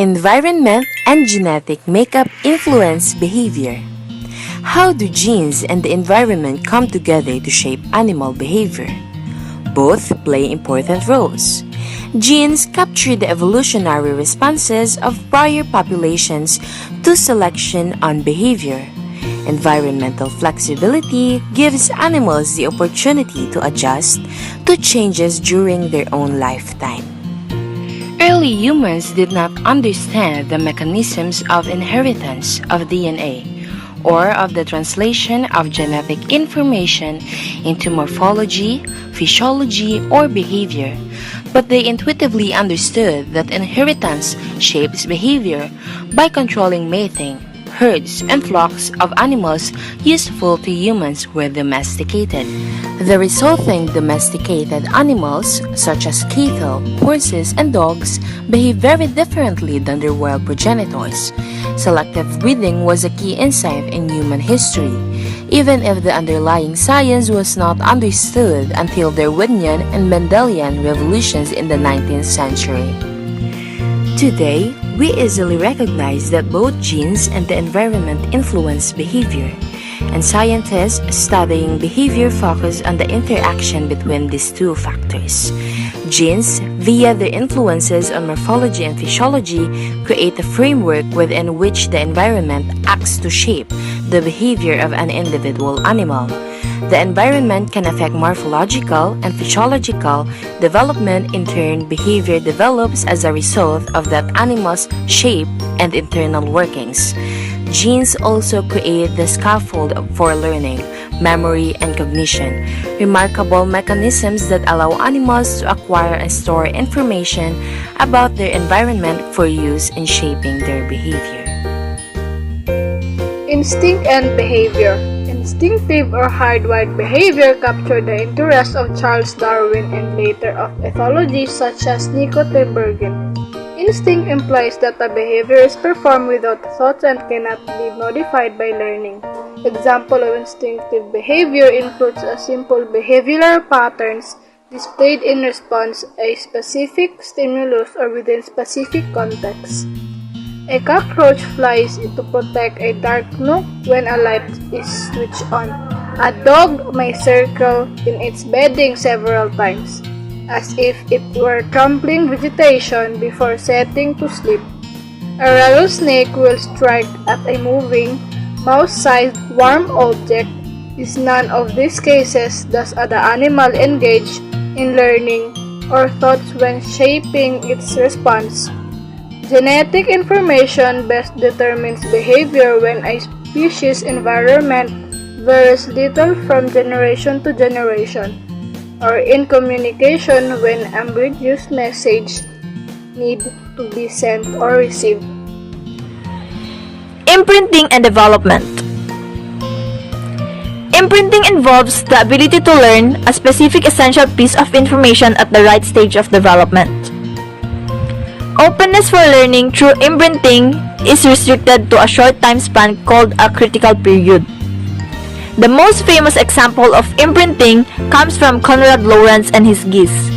Environment and genetic makeup influence behavior. How do genes and the environment come together to shape animal behavior? Both play important roles. Genes capture the evolutionary responses of prior populations to selection on behavior. Environmental flexibility gives animals the opportunity to adjust to changes during their own lifetime. Early humans did not understand the mechanisms of inheritance of DNA or of the translation of genetic information into morphology, physiology, or behavior, but they intuitively understood that inheritance shapes behavior by controlling mating. Herds and flocks of animals useful to humans were domesticated. The resulting domesticated animals, such as cattle, horses, and dogs, behave very differently than their wild progenitors. Selective breeding was a key insight in human history, even if the underlying science was not understood until Darwinian and Mendelian revolutions in the 19th century. Today, we easily recognize that both genes and the environment influence behavior, and scientists studying behavior focus on the interaction between these two factors. Genes, via their influences on morphology and physiology, create a framework within which the environment acts to shape the behavior of an individual animal. The environment can affect morphological and physiological development. In turn, behavior develops as a result of that animal's shape and internal workings. Genes also create the scaffold for learning, memory, and cognition, remarkable mechanisms that allow animals to acquire and store information about their environment for use in shaping their behavior. Instinct and behavior. Instinctive or hardwired behavior captured the interest of Charles Darwin and later of ethologists such as Nico Tinbergen. Instinct implies that a behavior is performed without thought and cannot be modified by learning. Example of instinctive behavior includes a simple behavioral patterns displayed in response to a specific stimulus or within specific contexts. A cockroach flies to protect a dark nook when a light is switched on. A dog may circle in its bedding several times, as if it were trampling vegetation before setting to sleep. A rattlesnake will strike at a moving, mouse-sized warm object. In none of these cases does the animal engage in learning or thoughts when shaping its response. Genetic information best determines behavior when a species' environment varies little from generation to generation, or in communication when ambiguous messages need to be sent or received. Imprinting and development. Imprinting involves the ability to learn a specific essential piece of information at the right stage of development. Openness for learning through imprinting is restricted to a short time span called a critical period. The most famous example of imprinting comes from Konrad Lorenz and his geese.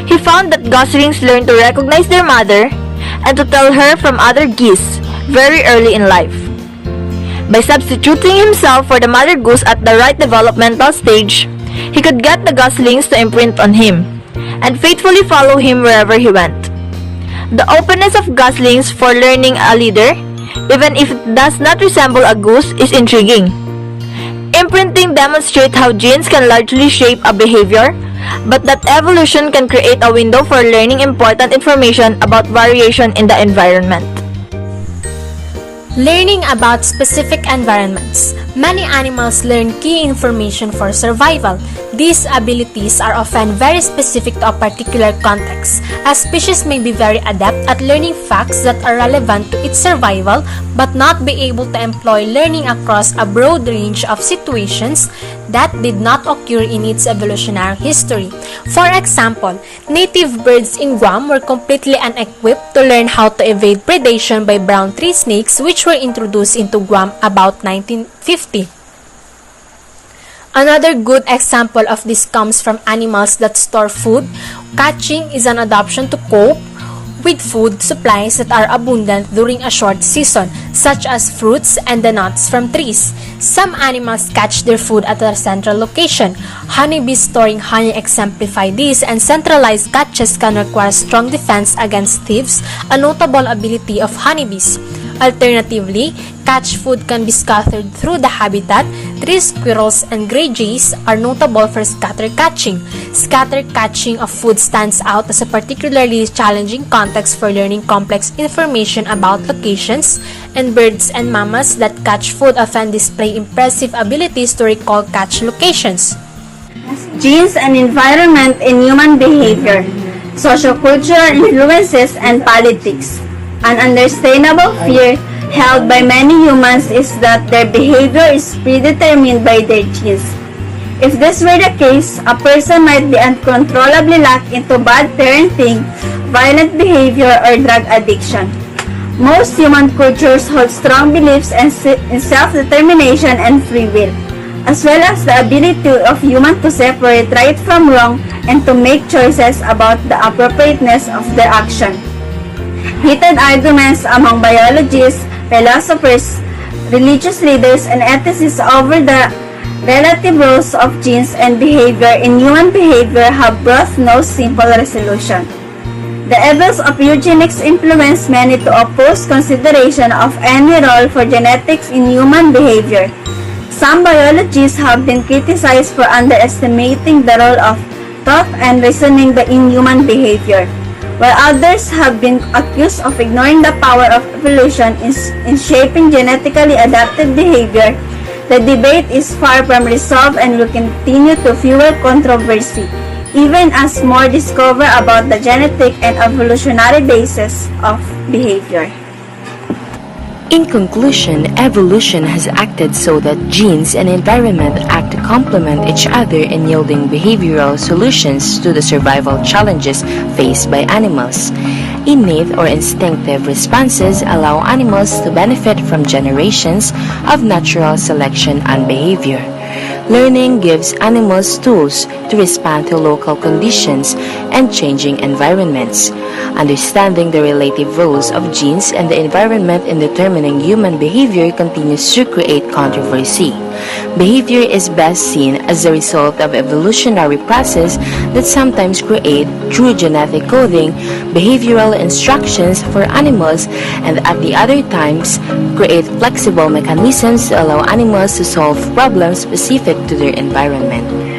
He found that goslings learn to recognize their mother and to tell her from other geese very early in life. By substituting himself for the mother goose at the right developmental stage, he could get the goslings to imprint on him and faithfully follow him wherever he went. The openness of goslings for learning a leader, even if it does not resemble a goose, is intriguing. Imprinting demonstrates how genes can largely shape a behavior, but that evolution can create a window for learning important information about variation in the environment. Learning about specific environments. Many animals learn key information for survival. These abilities are often very specific to a particular context. A species may be very adept at learning facts that are relevant to its survival, but not be able to employ learning across a broad range of situations that did not occur in its evolutionary history. For example, native birds in Guam were completely unequipped to learn how to evade predation by brown tree snakes, which were introduced into Guam about 1950. Another good example of this comes from animals that store food. Catching is an adaptation to cope with food supplies that are abundant during a short season, such as fruits and the nuts from trees. Some animals catch their food at a central location. Honeybees storing honey exemplify this, and centralized catches can require strong defense against thieves, a notable ability of honeybees. Alternatively, catch food can be scattered through the habitat. Tree squirrels and gray jays are notable for scatter catching. Scatter catching of food stands out as a particularly challenging context for learning complex information about locations, and birds and mammals that catch food often display impressive abilities to recall catch locations. Genes and environment in human behavior, sociocultural influences, and politics. An understandable fear held by many humans is that their behavior is predetermined by their genes. If this were the case, a person might be uncontrollably locked into bad parenting, violent behavior, or drug addiction. Most human cultures hold strong beliefs in self-determination and free will, as well as the ability of humans to separate right from wrong and to make choices about the appropriateness of their action. Heated arguments among biologists, philosophers, religious leaders, and ethicists over the relative roles of genes and behavior in human behavior have brought no simple resolution. The evils of eugenics influence many to oppose consideration of any role for genetics in human behavior. Some biologists have been criticized for underestimating the role of thought and reasoning in human behavior, while others have been accused of ignoring the power of evolution in shaping genetically adapted behavior. The debate is far from resolved and will continue to fuel controversy, even as more discover about the genetic and evolutionary basis of behavior. In conclusion, evolution has acted so that genes and environment act to complement each other in yielding behavioral solutions to the survival challenges faced by animals. Innate or instinctive responses allow animals to benefit from generations of natural selection and behavior. Learning gives animals tools to respond to local conditions and changing environments. Understanding the relative roles of genes and the environment in determining human behavior continues to create controversy. Behavior is best seen as the result of evolutionary process that sometimes create, through genetic coding, behavioral instructions for animals, and at the other times create flexible mechanisms to allow animals to solve problems specific to their environment.